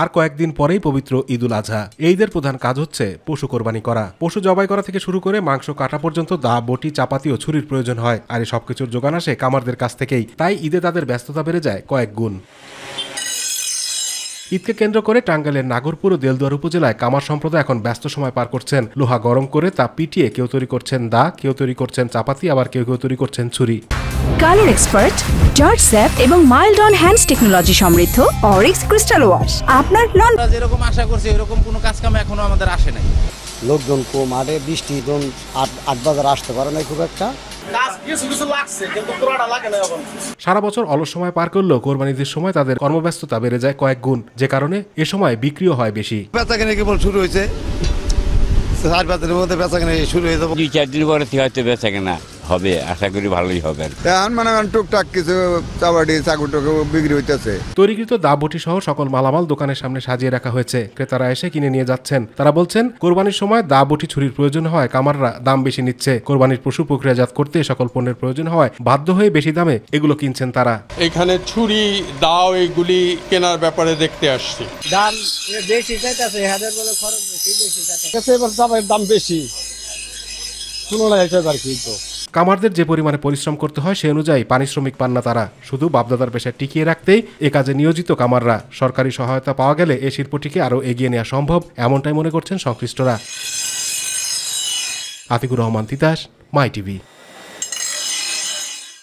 আর কয়েকদিন পরেই পবিত্র ঈদুল আজহা। এই ঈদের প্রধান কাজ হচ্ছে পশু কোরবানি করা। পশু জবাই করা থেকে শুরু করে মাংস কাটা পর্যন্ত দা, বটি, চাপাতি ও ছুরির প্রয়োজন হয়। আর এই সবকিছুর যোগান আসে কামারদের কাছ থেকেই। তাই ঈদে তাদের ব্যস্ততা বেড়ে যায় কয়েক গুণ। ঈদকে কেন্দ্র করে টাঙ্গাইলের নাগরপুর ও দেলদুয়ার উপজেলায় কামার সম্প্রদায় এখন ব্যস্ত সময় পার করছেন। লোহা গরম করে তা পিটিয়ে কেউ তৈরি করছেন দা, কেউ তৈরি করছেন চাপাতি, আবার কেউ কেউ তৈরি করছেন ছুরি। কালার এক্সপার্ট, জর্জ স্যাপ এবং মাইল্ড অন হ্যান্ডস টেকনোলজি সমৃদ্ধ অরিক্স ক্রিস্টাল ওয়াশ আপনার নন। যেরকম আশা করছি এরকম কোনো কাজ কাম এখনো আমাদের আসে নাই। লোকজন কম, আরে বৃষ্টি 8 বাজার আসতে পারে না খুব একটা। সারা বছর অলস সময় পার করলেও কোরবানিদের সময় তাদের কর্মব্যস্ততা বেড়ে যায় কয়েক গুণ, যে কারণে এ সময় বিক্রিও হয় বেশি। বেচাকেনা কেবল শুরু হয়েছে, 4-5 দিনের মধ্যে বেচাকেনা শুরু হয়ে যাবে। 2-4 দিন পরে হয়তো বেচাকেনা হবে, আশা করি ভালোই হবে। টুকটাক কিছু চাবাড়ি চাকু টাকু বিক্রি হইতেছে। তৈরিকৃত দা, বটি সহ সকল মালামাল দোকানের সামনে সাজিয়ে রাখা হয়েছে। ক্রেতারা এসে কিনে নিয়ে যাচ্ছেন। তারা বলছেন, কোরবানির সময় দা, বটি, ছুরির প্রয়োজন হয়, কামাররা দাম বেশি নিচ্ছে। কোরবানির পশু প্রক্রিয়াজাত করতে সকল পণ্যের প্রয়োজন হয়, বাধ্য হয়ে বেশি দামে এগুলো কিনছেন তারা। এখানে ছুরি, দাও এইগুলি কেনার ব্যাপারে দেখতে আসছি। দাম বেশি চাইতেছে, হাজার বলে খরচ বেশি চাইতেছে। এবার দাম বেশি তুলনায় হিসেবে আর কি। তো কামারদের যে পরিমাণে পরিশ্রম করতে হয় সে অনুযায়ী পারিশ্রমিক পান না তারা। শুধু বাপদাদার পেশায় টিকিয়ে রাখতেই এ কাজে নিয়োজিত কামাররা। সরকারি সহায়তা পাওয়া গেলে এ শিল্পটিকে আরও এগিয়ে নেওয়া সম্ভব, এমনটাই মনে করছেন সংশ্লিষ্টরা। আতিকুর রহমান তিতাস, মাই টিভি।